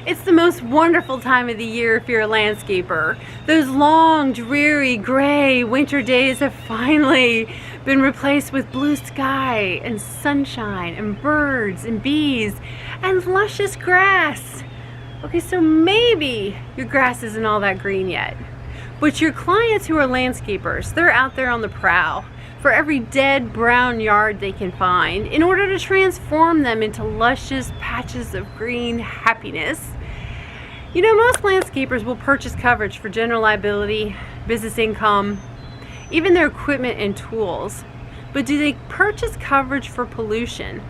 It's the most wonderful time of the year if you're a landscaper. Those long, dreary, gray winter days have finally been replaced with blue sky and sunshine and birds and bees and luscious grass. Okay, so maybe your grass isn't all that green yet, but your clients who are landscapers, they're out there on the prowl for every dead brown yard they can find in order to transform them into luscious patches of green happiness. You know, most landscapers will purchase coverage for general liability, business income, even their equipment and tools. But do they purchase coverage for pollution?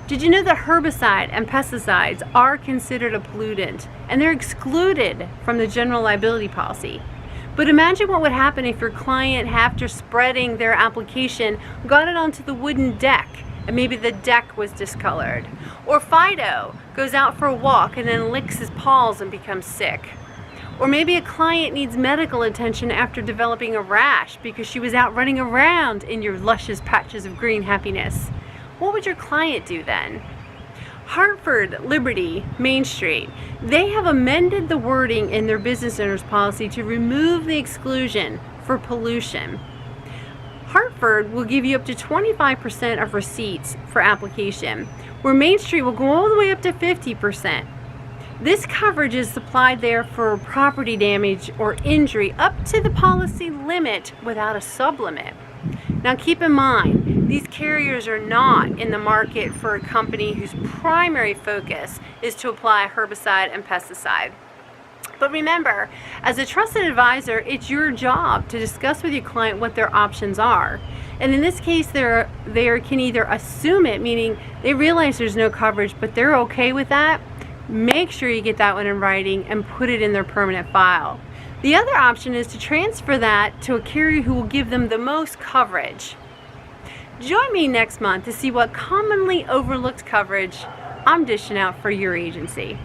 Did you know that herbicide and pesticides are considered a pollutant and they're excluded from the general liability policy? But imagine what would happen if your client, after spreading their application, got it onto the wooden deck and maybe the deck was discolored. Or Fido goes out for a walk and then licks his paws and becomes sick. Or maybe a client needs medical attention after developing a rash because she was out running around in your luscious patches of green happiness. What would your client do then? Hartford, Liberty, Main Street, they have amended the wording in their business owners policy to remove the exclusion for pollution. Hartford will give you up to 25% of receipts for application, where Main Street will go all the way up to 50%. This coverage is supplied there for property damage or injury up to the policy limit without a sublimit. Now keep in mind, these carriers are not in the market for a company whose primary focus is to apply herbicide and pesticide. But remember, as a trusted advisor, it's your job to discuss with your client what their options are. And in this case, they can either assume it, meaning they realize there's no coverage, but they're okay with that. Make sure you get that one in writing and put it in their permanent file. The other option is to transfer that to a carrier who will give them the most coverage. Join me next month to see what commonly overlooked coverage I'm dishing out for your agency.